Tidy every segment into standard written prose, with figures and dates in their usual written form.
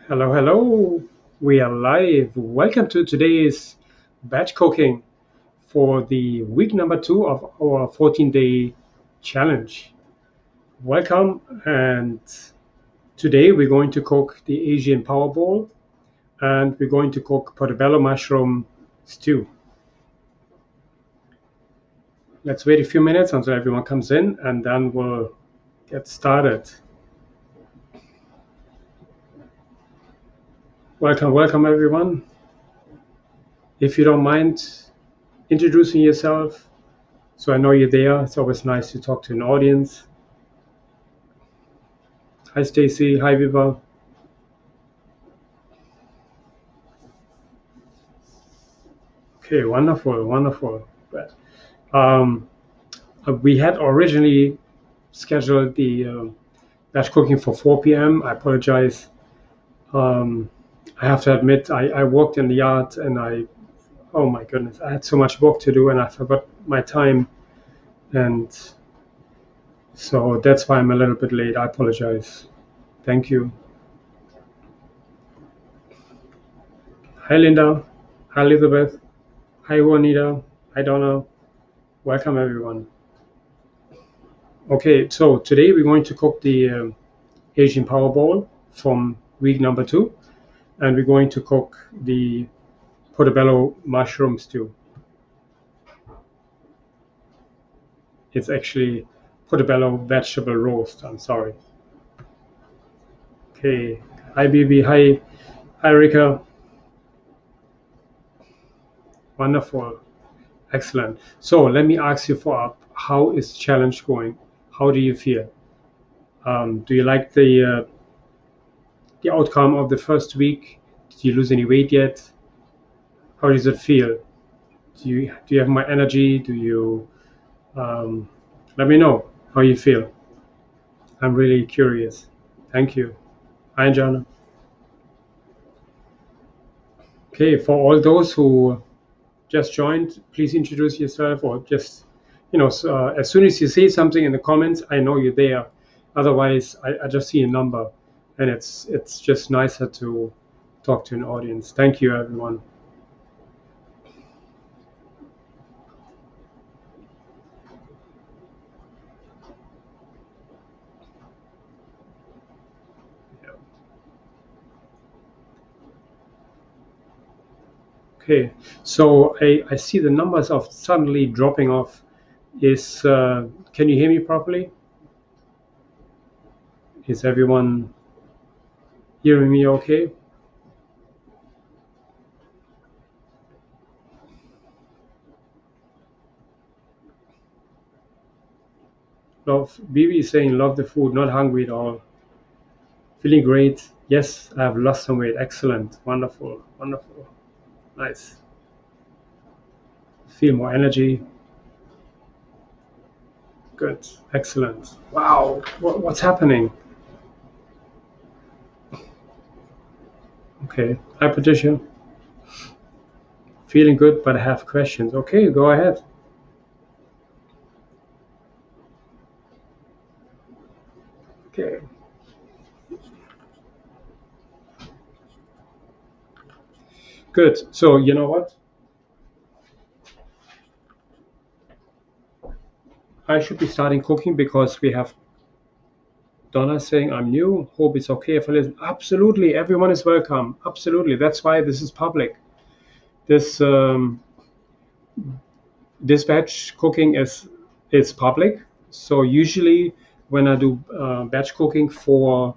Hello, hello. We are live. Welcome to today's batch cooking for the week number 2 of our 14-day challenge. Welcome, and today we're going to cook the Asian power bowl and we're going to cook portobello mushroom stew. Let's wait a few minutes until everyone comes in and then we'll get started. Welcome, welcome everyone. If you don't mind introducing yourself, so I know you're there. It's always nice to talk to an audience. Hi, Stacy. Hi, Viva. Okay, wonderful, wonderful. Um, we had originally scheduled the batch cooking for 4 p.m. I apologize. Um, I have to admit, I walked in the yard and oh my goodness, I had so much work to do and I forgot my time. And so that's why I'm a little bit late. I apologize. Thank you. Hi, Linda. Hi, Elizabeth. Hi, Juanita. Hi, Donna. Welcome, everyone. Okay, so today we're going to cook the Asian power bowl from week number 2, and we're going to cook the portobello mushroom stew. It's actually portobello vegetable roast. I'm sorry. Okay. Hi, BB. Hi, Rika. Wonderful. Excellent. So let me ask you for how is challenge going? How do you feel? Do you like the outcome of the first week? Did you lose any weight yet? How does it feel? Do you have more energy? Do you let me know how you feel. I'm really curious. Thank you. Hi, Jana. Okay, for all those who just joined, please introduce yourself or just, as soon as you say something in the comments, I know you're there. Otherwise, I just see a number and it's just nicer to talk to an audience. Thank you, everyone. Okay, so I see the numbers of suddenly dropping off. Can you hear me properly? Is everyone hearing me okay? Love, Bibi is saying, love the food, not hungry at all. Feeling great. Yes, I have lost some weight. Excellent. Wonderful. Wonderful. Nice. Feel more energy. Good. Excellent. Wow. What's happening? Okay. Hi, Patricia. Feeling good, but I have questions. Okay, go ahead. Okay. Good. So, you know what? I should be starting cooking because we have Donna saying I'm new. Hope it's okay if I listen. Absolutely, everyone is welcome. Absolutely, that's why this is public. This this batch cooking is public. So usually when I do batch cooking for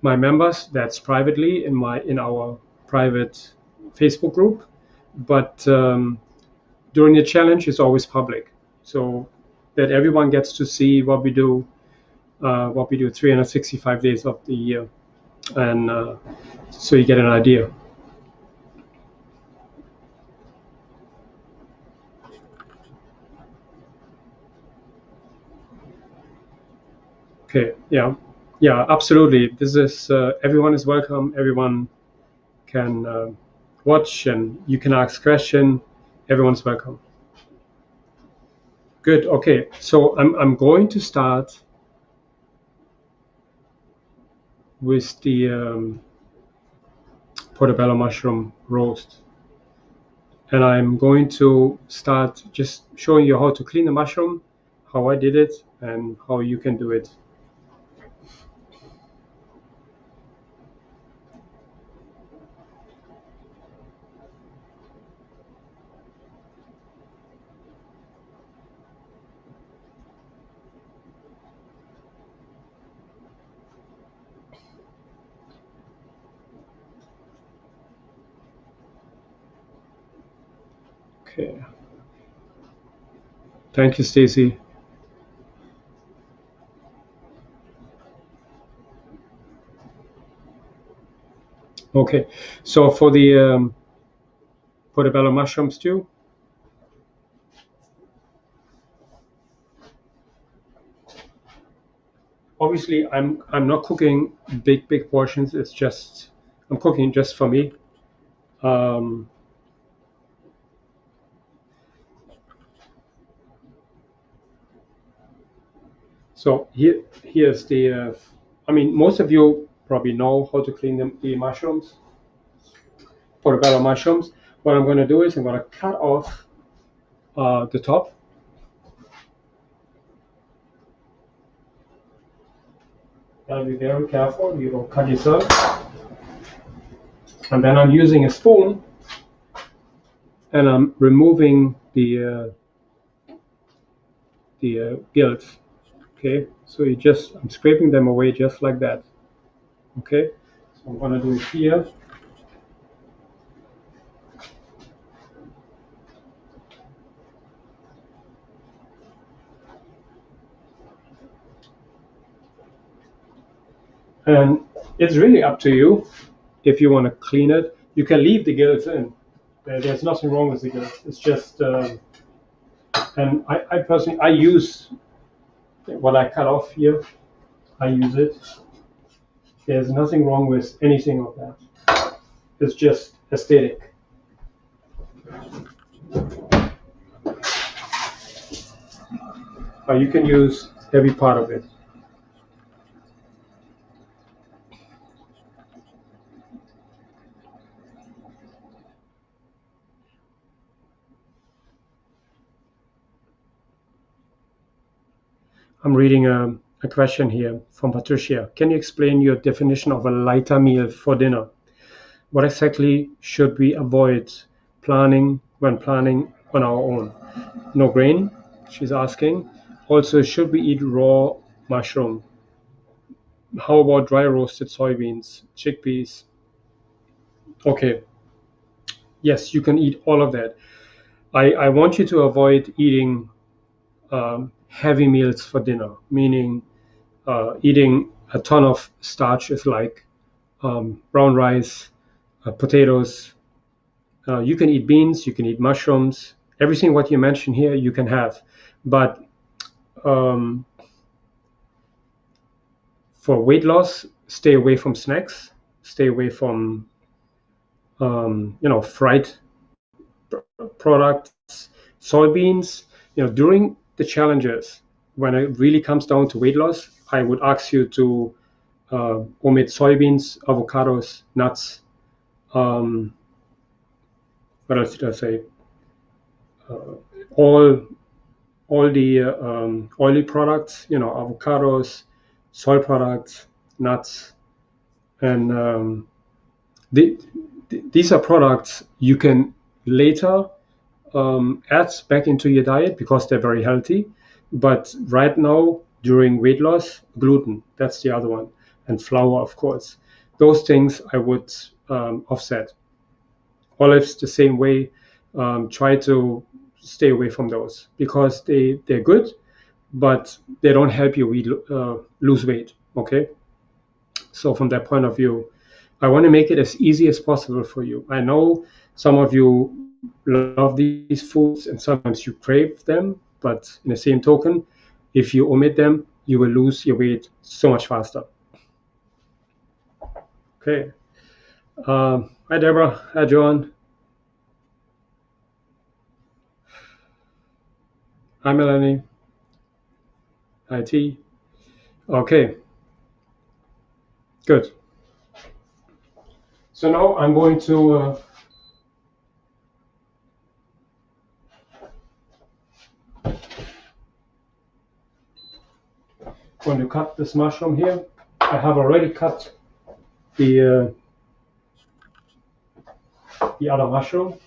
my members, that's privately in our private Facebook group. But during the challenge, it's always public, so that everyone gets to see what we do 365 days of the year, and so you get an idea. Okay, yeah, yeah, absolutely. This is everyone is welcome. Everyone can watch, and you can ask question. Everyone's welcome. Good. Okay, so I'm going to start with the portobello mushroom roast. And I'm going to start just showing you how to clean the mushroom, how I did it, and how you can do it. Okay. Thank you, Stacy. Okay, so for the portobello mushroom stew, obviously I'm not cooking big portions. It's just I'm cooking just for me. Um, so here's the. I mean, most of you probably know how to clean the mushrooms, portobello mushrooms. What I'm going to do is I'm going to cut off the top. Gotta be very careful. You don't cut yourself. And then I'm using a spoon and I'm removing the gills. Okay, so I'm scraping them away just like that. Okay, so I'm gonna do it here. And it's really up to you if you want to clean it. You can leave the gills in. There's nothing wrong with the gills. It's just, and I personally, I use what I cut off here. I use it. There's nothing wrong with anything of that. It's just aesthetic. You can use every part of it. I'm reading a question here from Patricia. Can you explain your definition of a lighter meal for dinner? What exactly should we avoid when planning on our own? No grain, she's asking. Also, should we eat raw mushroom? How about dry roasted soybeans, chickpeas? Okay, yes, you can eat all of that. I want you to avoid eating heavy meals for dinner, meaning eating a ton of starches like brown rice, potatoes. You can eat beans, you can eat mushrooms. Everything what you mentioned here, you can have. But um, for weight loss, stay away from snacks. Stay away from fried products, soybeans. During the challenges, when it really comes down to weight loss, I would ask you to omit soybeans, avocados, nuts. Um, what else did I say? Uh, all all the oily products, avocados, soy products, nuts, and the, these are products you can later add back into your diet because they're very healthy. But right now, during weight loss, gluten, that's the other one, and flour, of course. Those things I would offset. Olives, the same way. Try to stay away from those because they're good, but they don't help you lose weight. Okay, so from that point of view, I want to make it as easy as possible for you. I know some of you love these foods and sometimes you crave them, but in the same token, if you omit them, you will lose your weight so much faster. Okay. Hi, Deborah. Hi, John. Hi, Melanie. Hi, T. Okay, good. So now I'm going to cut this mushroom here. I have already cut the other mushroom.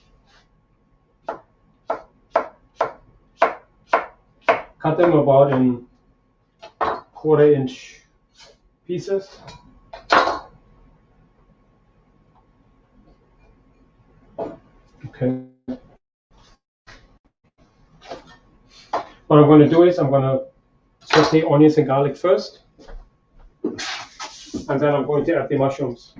Cut them about in 1/4-inch pieces. Okay. What I'm going to do is I'm going to saute onions and garlic first, and then I'm going to add the mushrooms.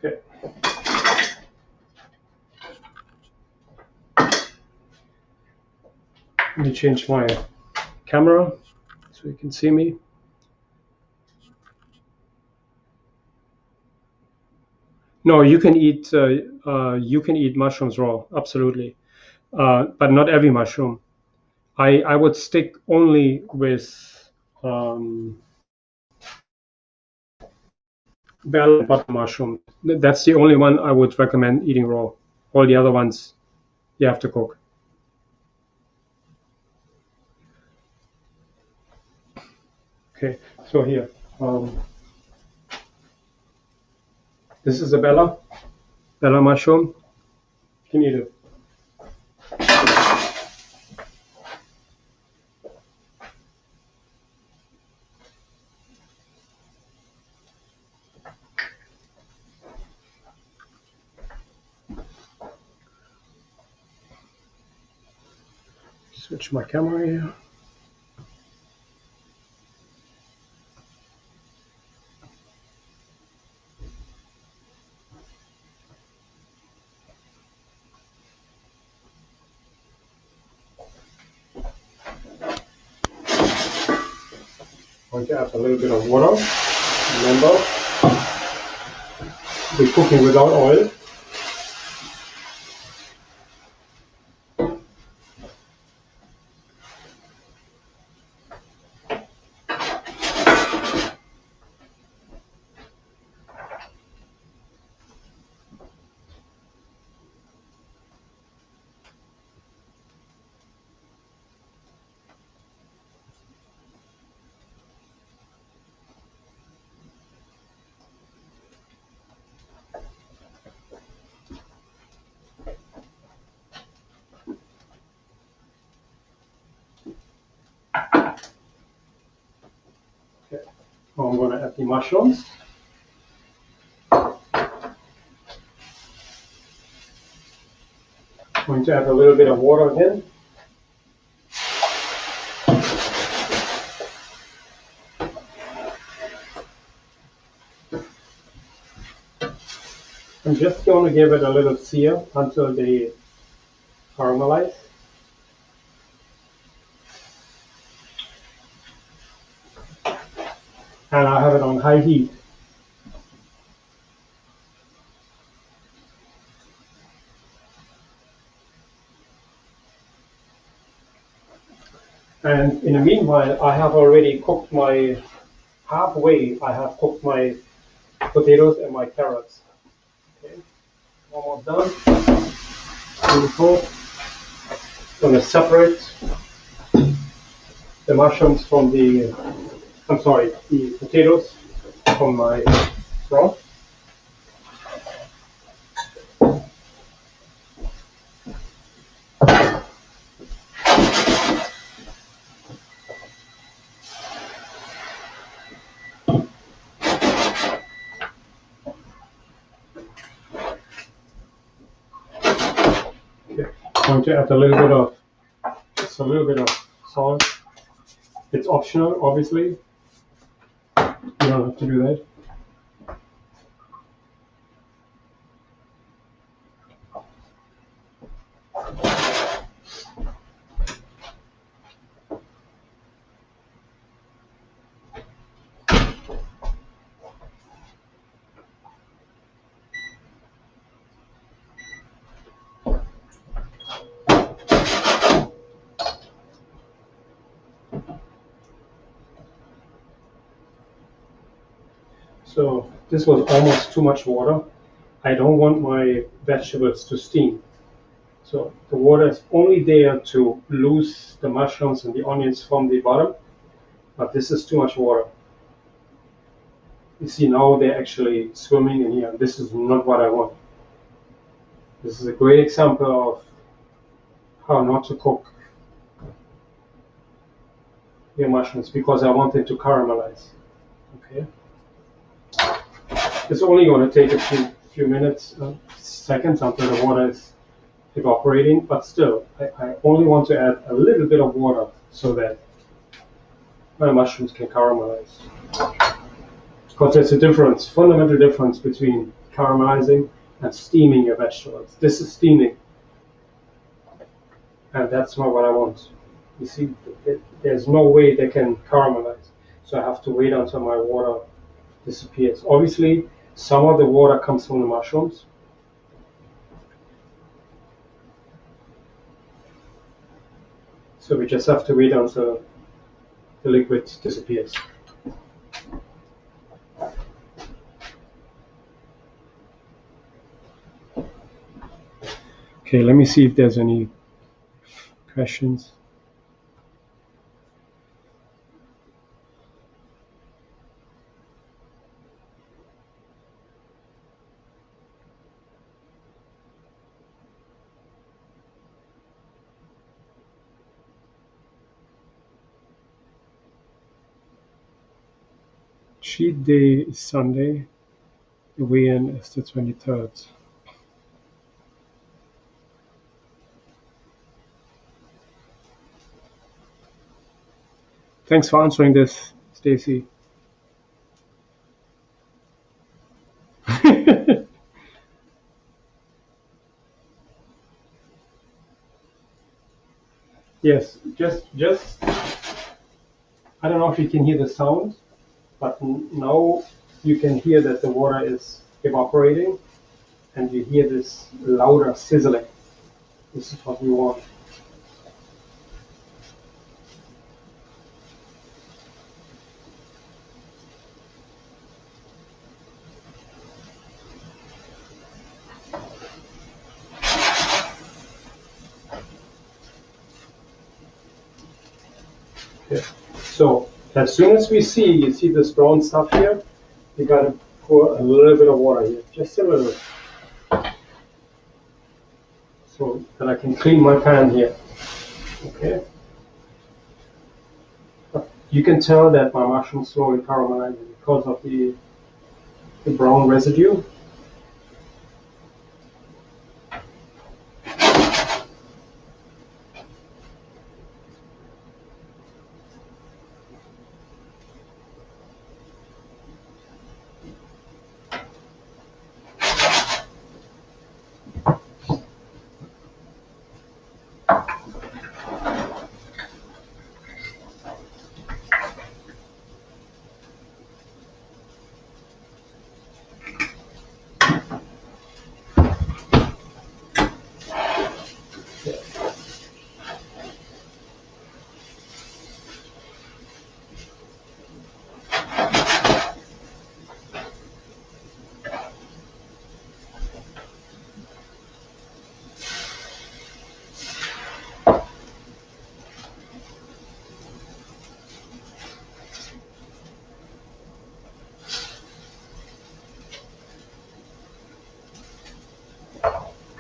Okay. Let me change my camera so you can see me. No, you can eat mushrooms raw, absolutely, but not every mushroom. I would stick only with bell and butter mushroom. That's the only one I would recommend eating raw. All the other ones you have to cook. Okay, so here, this is a bella mushroom. You can eat it. Switch my camera here. I'm going to add a little bit of water. Remember, we're cooking without oil. Okay. Now I'm going to add the mushrooms. I'm going to add a little bit of water again. I'm just going to give it a little sear until they caramelize. And I have it on high heat. And in the meanwhile, I have already cooked my I have cooked my potatoes and my carrots. Okay, almost done. Beautiful. Going to separate the mushrooms from the potatoes from my broth. Okay. I'm going to add a little bit of salt. It's optional, obviously. You don't have to do that. So this was almost too much water. I don't want my vegetables to steam. So the water is only there to lose the mushrooms and the onions from the bottom, but this is too much water. You see now they're actually swimming in here. This is not what I want. This is a great example of how not to cook your mushrooms because I want them to caramelize. Okay, it's only going to take a few minutes, seconds until the water is evaporating, but still, I only want to add a little bit of water so that my mushrooms can caramelize. Because there's a difference, fundamental difference between caramelizing and steaming your vegetables. This is steaming, and that's not what I want. You see, there's no way they can caramelize, so I have to wait until my water disappears. Obviously, some of the water comes from the mushrooms. So we just have to wait until the liquid disappears. Okay, let me see if there's any questions. Cheat day is Sunday. The weigh-in is the 23rd. Thanks for answering this, Stacy. Yes, just I don't know if you can hear the sound, but now you can hear that the water is evaporating, and you hear this louder sizzling. This is what we want. Okay. So as soon as you see this brown stuff here, you gotta pour a little bit of water here, just a little bit, so that I can clean my pan here. Okay. You can tell that my mushroom slowly caramelizing because of the brown residue.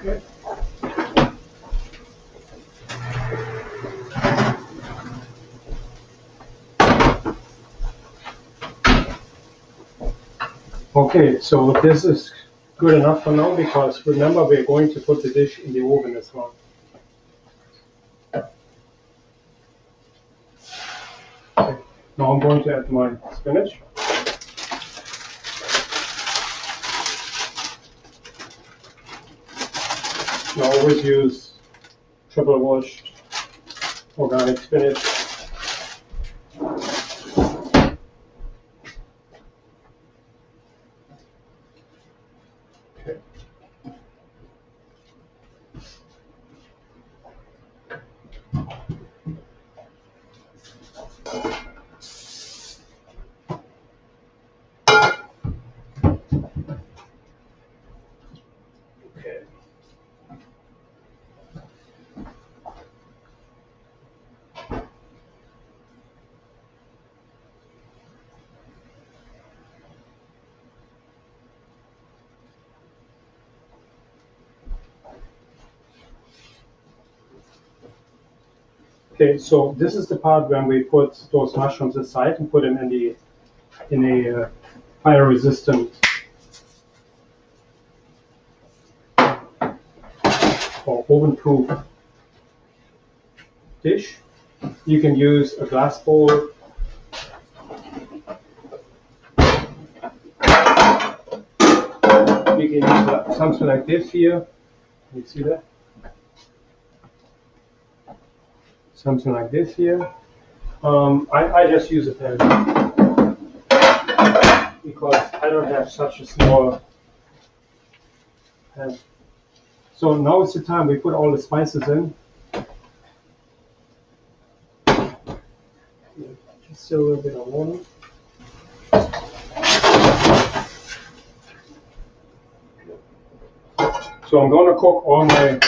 Okay. Okay, so this is good enough for now because remember we're going to put the dish in the oven as well. Okay. Now I'm going to add my spinach. I always use triple washed organic spinach. Okay. Okay, so this is the part when we put those mushrooms aside and put them in a fire resistant or oven proof dish. You can use a glass bowl. You can use something like this here. You see that? Something like this here. I just use a pen because I don't have such a small pen. So now it's the time we put all the spices in. Just a little bit of water. So I'm going to cook all my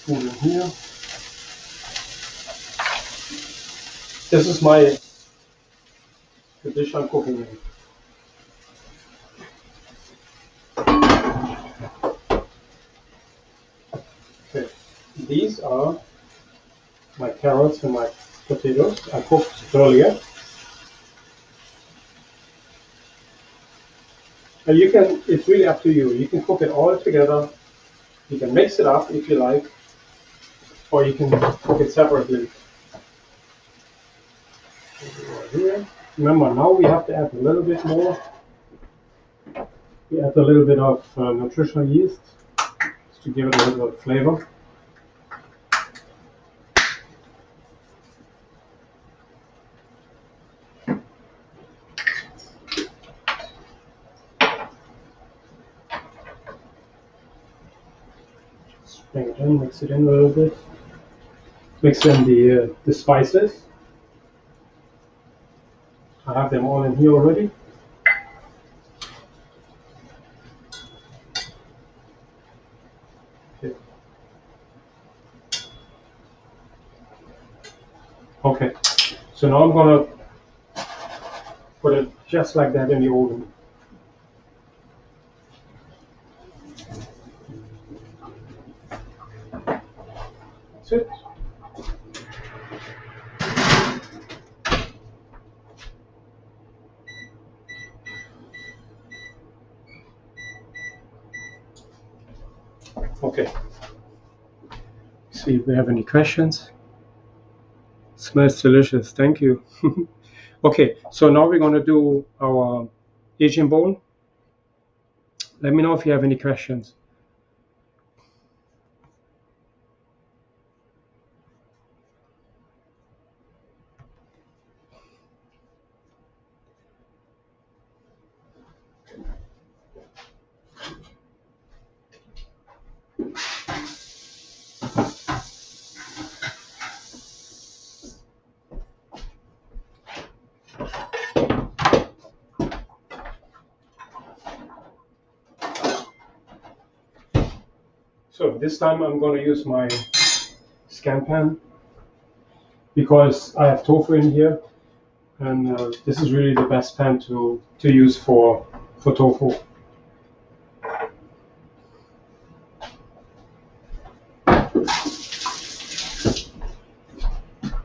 food in here. This is the dish I'm cooking in. Okay, these are my carrots and my potatoes I cooked earlier. And you can, it's really up to you. You can cook it all together. You can mix it up if you like, or you can cook it separately. Here. Remember, now we have to add a little bit more. We add a little bit of nutritional yeast to give it a little bit of flavor. Bring it in, mix it in a little bit. Mix in the spices. I have them all in here already. Okay, so now I'm gonna put it just like that in the oven. That's it. Okay. See if we have any questions. Smells delicious. Thank you. Okay, so now we're going to do our Asian bowl. Let me know if you have any questions. So this time I'm going to use my scan pan because I have tofu in here, and this is really the best pan to use for tofu.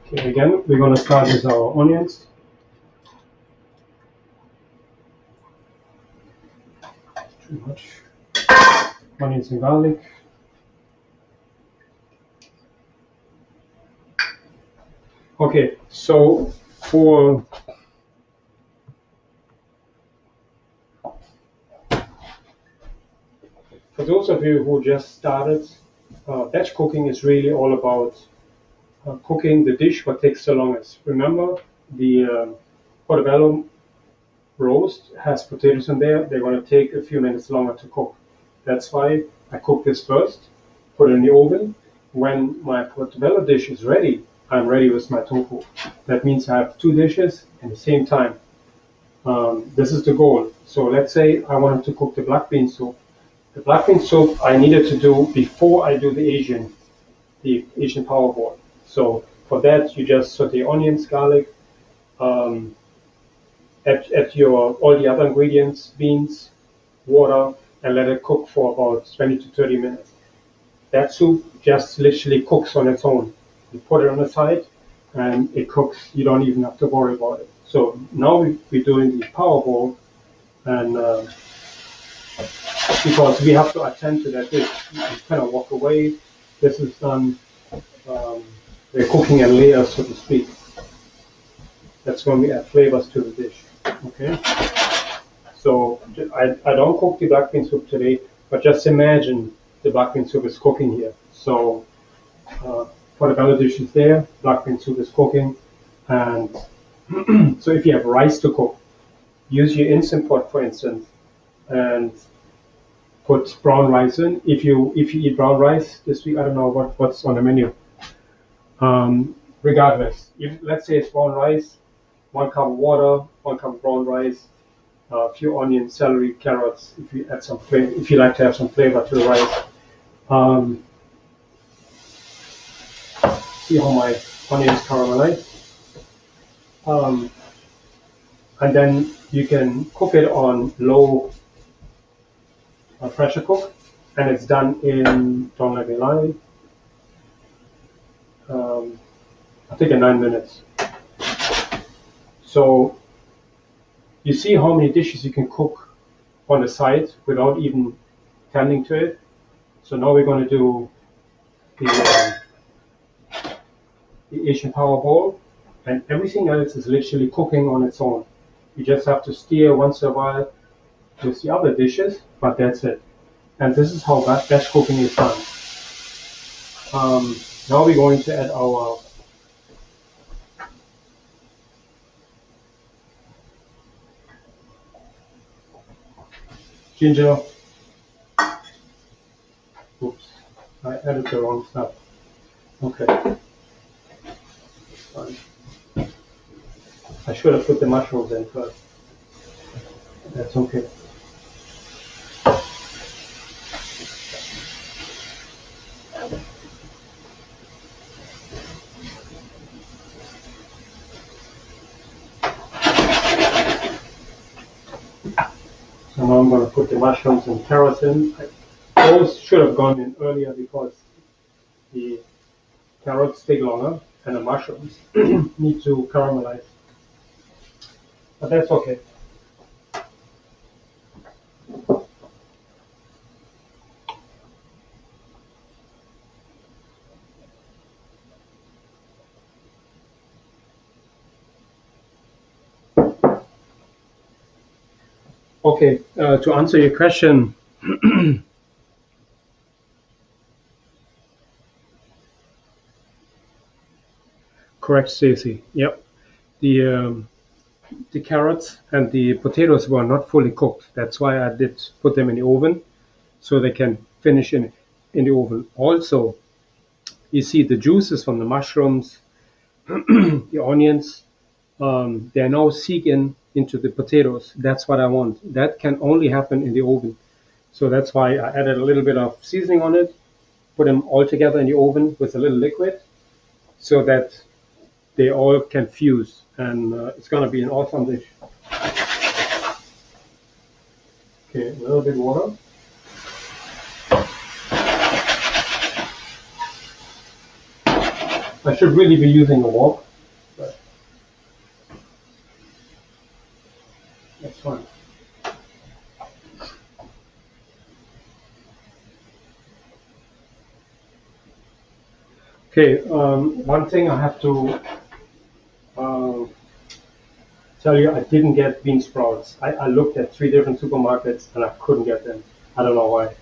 Okay, again, we're going to start with our onions. Too much. Onions and garlic. Okay, so for those of you who just started, batch cooking is really all about cooking the dish what takes the longest. Remember, the Portobello roast has potatoes in there. They're going to take a few minutes longer to cook. That's why I cook this first, put it in the oven. When my Portobello dish is ready, I'm ready with my tofu. That means I have two dishes at the same time. This is the goal. So let's say I wanted to cook the black bean soup. The black bean soup I needed to do before I do the Asian power bowl. So for that, you just saute onions, garlic, add your all the other ingredients, beans, water, and let it cook for about 20 to 30 minutes. that soup just literally cooks on its own. You put it on the side and it cooks. You don't even have to worry about it. So now we're doing the power bowl, and because we have to attend to that dish, you kind of walk away. This is done. We're cooking in layers, so to speak. That's when we add flavors to the dish. Okay. So I don't cook the black bean soup today, but just imagine the black bean soup is cooking here. So Portobello dish is there, black bean soup is cooking, and so if you have rice to cook, use your Instant Pot, for instance, and put brown rice in. If you eat brown rice this week, I don't know what's on the menu. Regardless, let's say it's brown rice, 1 cup of water, 1 cup of brown rice, a few onions, celery, carrots. If you add some flavor, if you like to have some flavor to the rice. See how my onions caramelize. And then you can cook it on low pressure cook, and it's done in, don't let me lie, I think in 9 minutes. So you see how many dishes you can cook on the side without even tending to it. So now we're going to do the Asian power bowl, and everything else is literally cooking on its own. You just have to steer once in a while with the other dishes, but that's it. And this is how batch cooking is done. Now we're going to add our ginger. Oops, I added the wrong stuff. Okay. Fine. I should have put the mushrooms in first. That's okay. So now I'm going to put the mushrooms and carrots in. Those should have gone in earlier because the carrots take longer and the mushrooms need to caramelize. But that's okay. Okay, to answer your question, correct, Stacy. Yep. The carrots and the potatoes were not fully cooked. That's why I did put them in the oven, so they can finish in the oven. Also, you see the juices from the mushrooms, the onions, they're now seeping into the potatoes. That's what I want. That can only happen in the oven. So that's why I added a little bit of seasoning on it, put them all together in the oven with a little liquid, so that they all can fuse, and it's going to be an awesome dish. Okay, a little bit water. I should really be using a wok, but that's fine. Okay, one thing I have to tell you, I didn't get bean sprouts. I looked at 3 different supermarkets and I couldn't get them. I don't know why.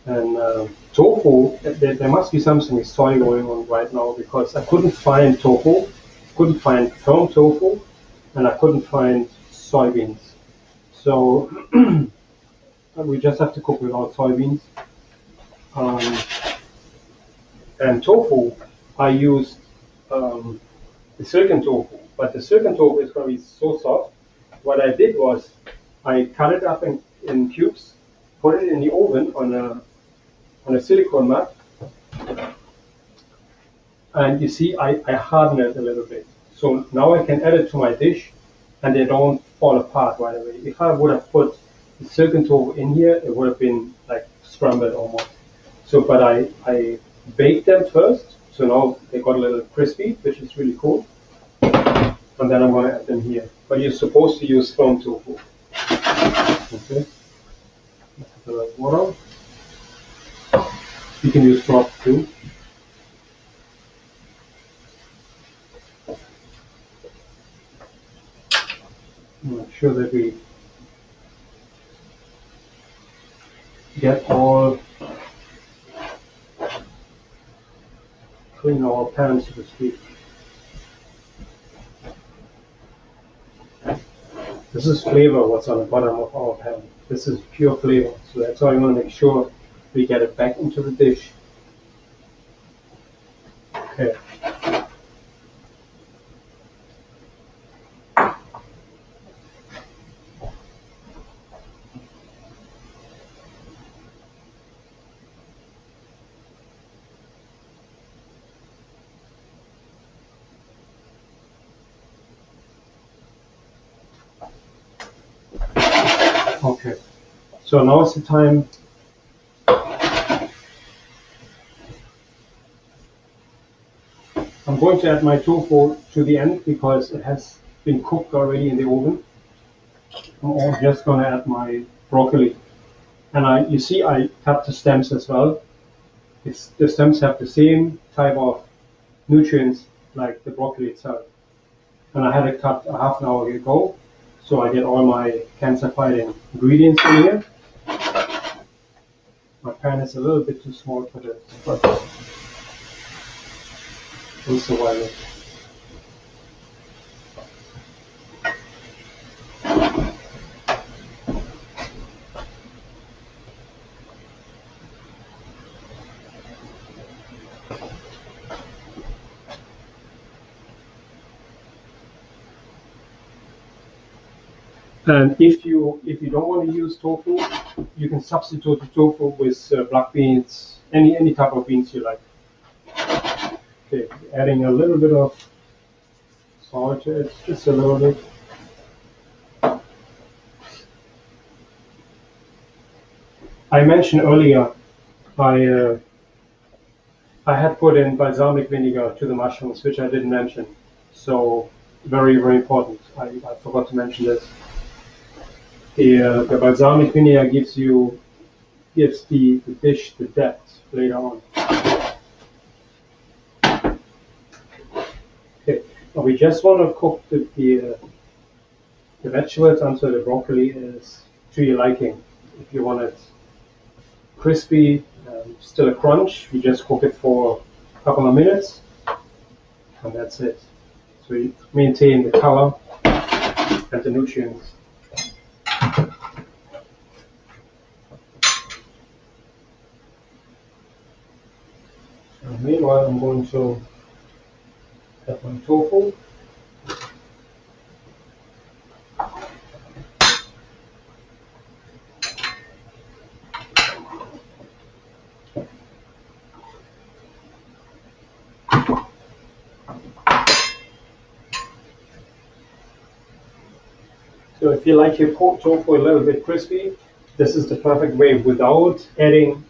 And tofu, there must be something with soy going on right now, because I couldn't find tofu, couldn't find firm tofu, and I couldn't find soybeans. So we just have to cook without soybeans. And tofu, I used the silken tofu, but the silken tofu is going to be so soft. What I did was I cut it up in cubes, put it in the oven on a silicone mat, and you see I harden it a little bit. So now I can add it to my dish and they don't fall apart right away. If I would have put the silken tofu in here, it would have been like scrambled almost. But I baked them first, so now they got a little crispy, which is really cool. And then I'm going to add them here. But you're supposed to use firm tofu. Okay. Let's put a little water. You can use broth too. Make sure that we get all clean our pan, so to speak. This is flavor, what's on the bottom of our pan. This is pure flavor, so that's why I want to make sure we get it back into the dish. Okay. Okay. So now is the time I'm going to add my tofu to the end because it has been cooked already in the oven. I'm just going to add my broccoli. And you see I cut the stems as well. The stems have the same type of nutrients like the broccoli itself. And I had it cut a half an hour ago, so I get all my cancer-fighting ingredients in here. My pan is a little bit too small for this, but we'll survive it. And if you don't want to use tofu, you can substitute the tofu with black beans, any type of beans you like. Okay, adding a little bit of salt to it, just a little bit. I mentioned earlier I had put in balsamic vinegar to the mushrooms, which I didn't mention. So very, very important. I forgot to mention this. The balsamic vinegar gives the dish the depth later on. Okay, now we just want to cook the vegetables until the broccoli is to your liking. If you want it crispy, still a crunch, you just cook it for a couple of minutes, and that's it. So you maintain the color and the nutrients. Meanwhile, I'm going to add my tofu. So if you like your pork tofu a little bit crispy, this is the perfect way without adding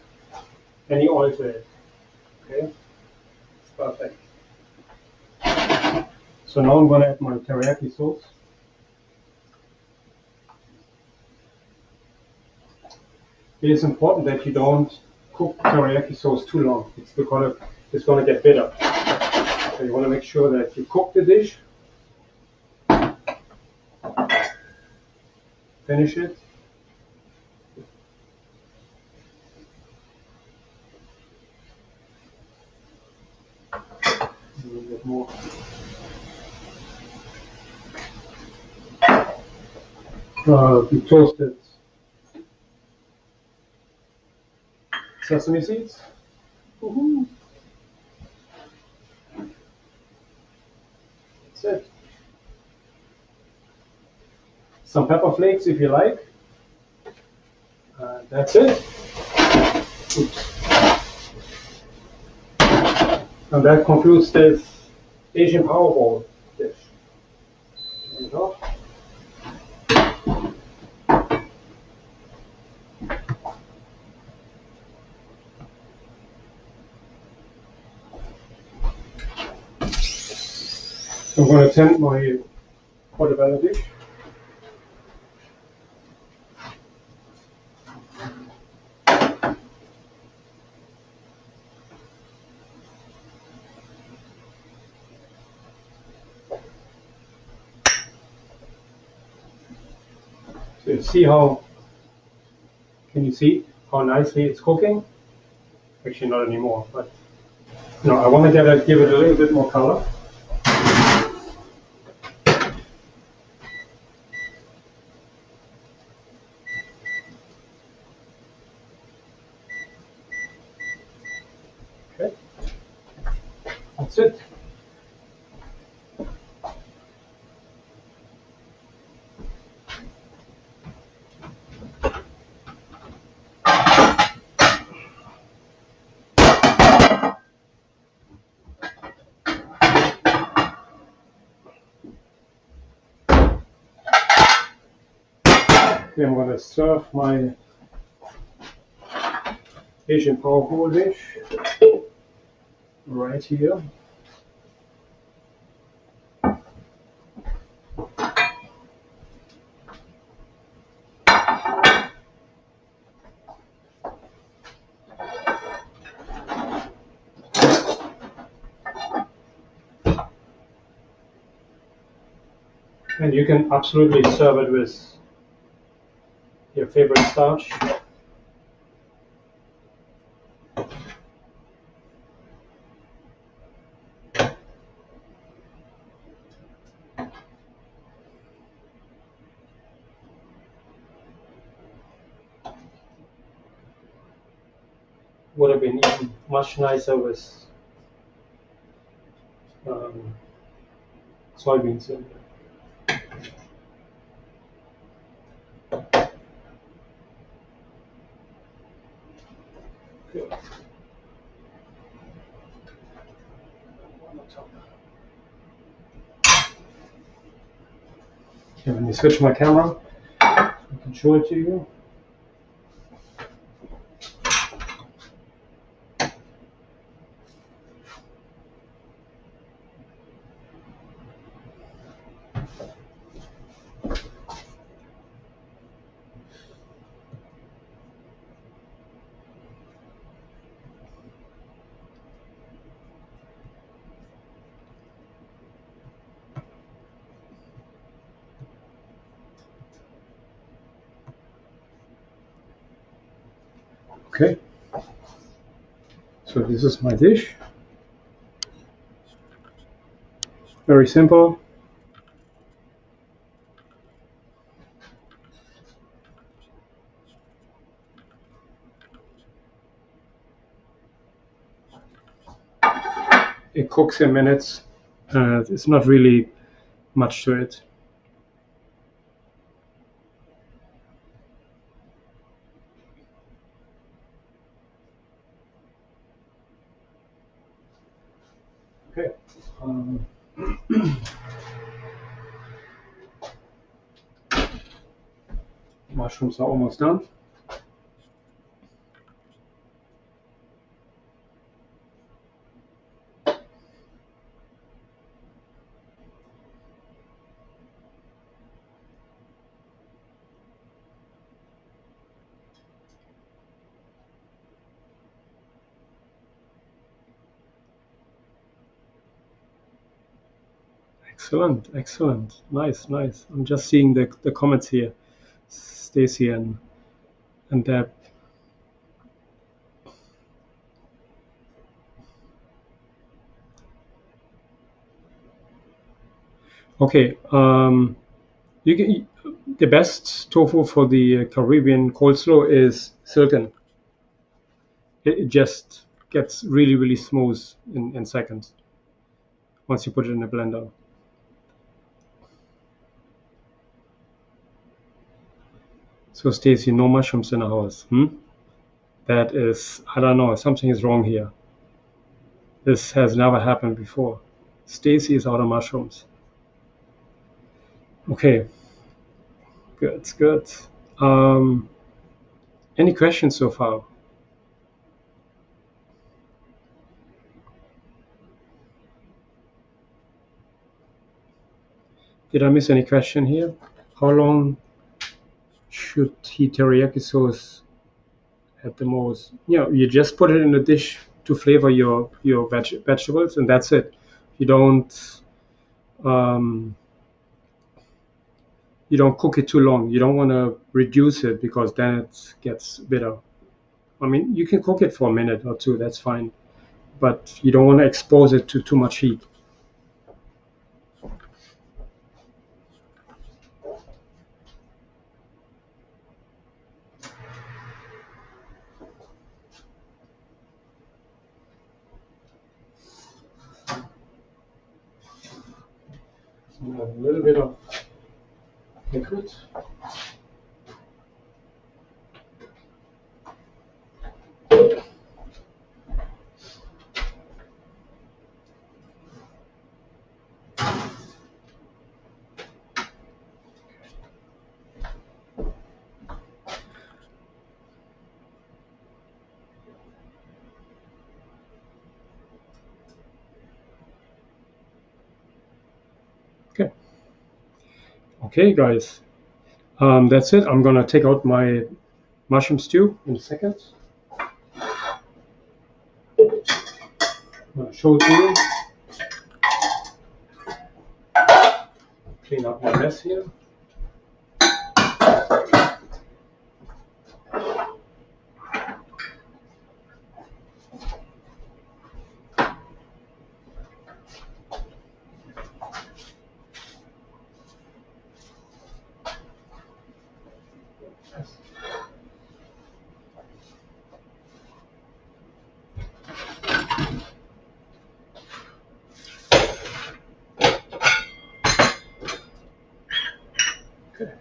any oil to it. Okay, it's perfect. So now I'm going to add my teriyaki sauce. It is important that you don't cook teriyaki sauce too long. It's going to get bitter. So you want to make sure that you cook the dish, finish it. A little bit more. The toasted sesame seeds. Woohoo. That's it. Some pepper flakes if you like. That's it. Oops. And that concludes this Asian Powerball dish. There you go. So I'm going to tend my portobello dish. So you see how, can you see how nicely it's cooking? Actually not anymore, but no, I want to give it a little bit more color. Okay, that's it. Okay, I'm going to serve my Asian power bowl dish right here. And you can absolutely serve it with your favorite starch. Would have been even much nicer with um, soybeans in there. Good. Okay, when you switch my camera, I can show it to you. Okay, so this is my dish. Very simple. It cooks in minutes. It's not really much to it. Okay. Mushrooms are almost done. Excellent, excellent. Nice, nice. I'm just seeing the comments here. Stacy and Deb. Okay, the best tofu for the Caribbean coleslaw is silken. It just gets really, really smooth in seconds once you put it in a blender. So Stacy, no mushrooms in the house. That is, I don't know, something is wrong here. This has never happened before. Stacy is out of mushrooms. Okay, good, good. Um, any questions so far? Did I miss any question here? How long should heat teriyaki sauce at the most? You just put it in a dish to flavor your vegetables, and that's it. You don't um, you don't cook it too long. You don't want to reduce it because then it gets bitter. I mean, you can cook it for a minute or two. That's fine, but you don't want to expose it to too much heat. A little bit of liquid. Okay. Okay, guys. That's it. I'm gonna take out my mushroom stew in a second. I'm gonna show it to you. Clean up my mess here. Okay.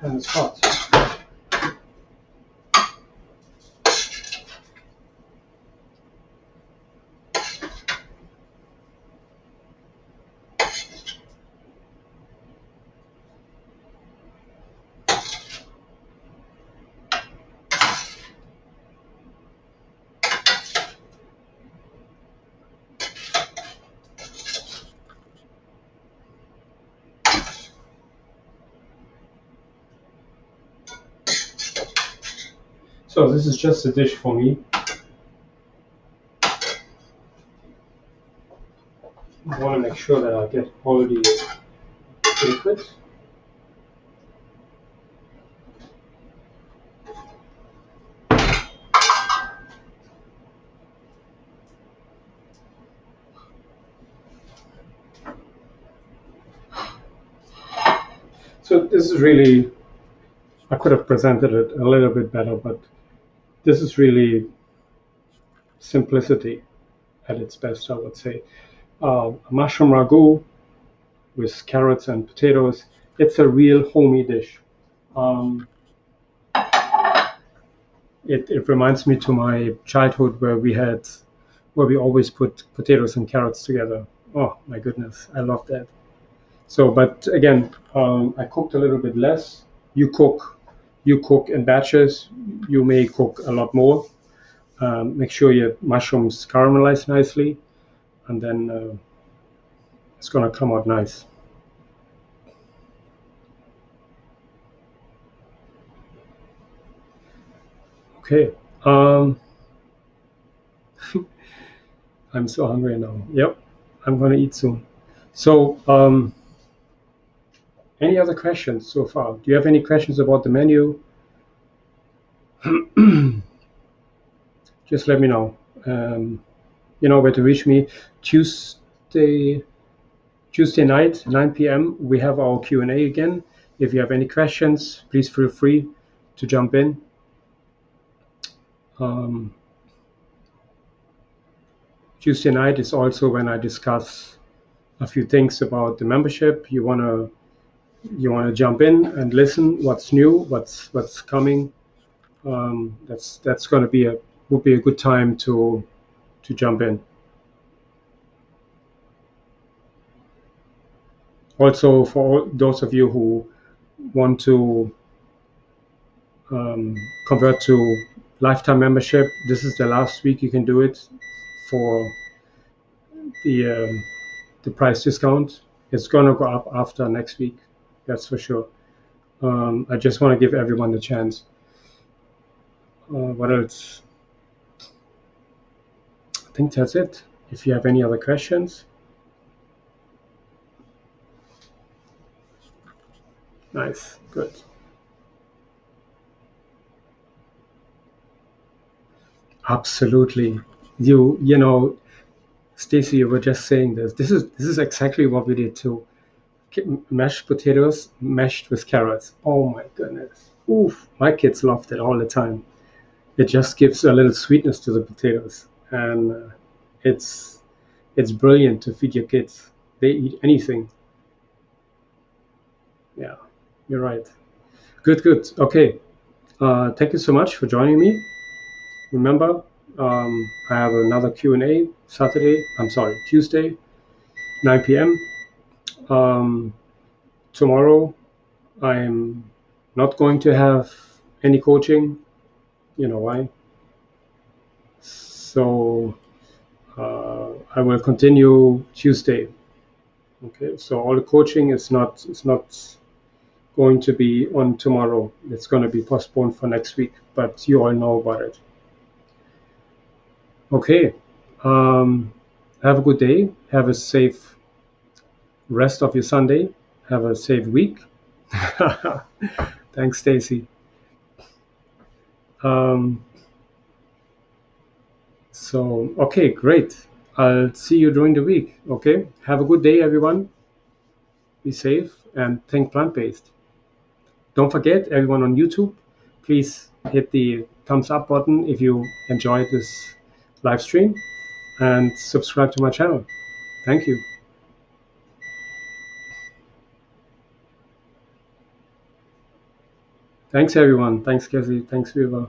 And it's hot. So this is just a dish for me. I want to make sure that I get all the liquid. So this is really, I could have presented it a little bit better, but this is really simplicity at its best, I would say. A mushroom ragu with carrots and potatoes. It's a real homey dish. Um, it reminds me to my childhood where we always put potatoes and carrots together. Oh my goodness, I love that. So, but again, I cooked a little bit less. You cook in batches. You may cook a lot more. Make sure your mushrooms caramelize nicely, and then it's gonna come out nice. Okay. I'm so hungry now. Yep, I'm gonna eat soon. So, any other questions so far? Do you have any questions about the menu? Just let me know. you know where to reach me. Tuesday Tuesday night, 9 p.m. we have our Q&A again. If you have any questions, please feel free to jump in. Um, Tuesday night is also when I discuss a few things about the membership. You wanna jump in and listen what's new, what's coming. That's gonna be would be a good time to jump in. Also, for all those of you who want to convert to lifetime membership, this is the last week you can do it for the the price discount. It's gonna go up after next week, that's for sure. I just want to give everyone the chance. What else? I think that's it. If you have any other questions. Nice, good. Absolutely. You know, Stacy, you were just saying this. This is exactly what we did too. Mashed potatoes mashed with carrots. Oh my goodness. Oof. My kids loved it all the time. It just gives a little sweetness to the potatoes, and it's it's brilliant to feed your kids. They eat anything. Yeah, you're right. Good, good. Okay. Thank you so much for joining me. Remember, I have another Q&A Saturday. I'm sorry, Tuesday, 9 p.m. Um, Tomorrow, I'm not going to have any coaching. You know why? So I will continue Tuesday. Okay. So all the coaching is not going to be on tomorrow. It's going to be postponed for next week. But you all know about it. Okay. Um, have a good day. Have a safe rest of your Sunday. Have a safe week. Thanks, Stacy. Um, okay, great. I'll see you during the week. Okay. Have a good day, everyone. Be safe and think plant-based. Don't forget, everyone on YouTube, please hit the thumbs up button if you enjoyed this live stream and subscribe to my channel. Thank you. Thanks, everyone. Thanks, Cassie. Thanks, Viva.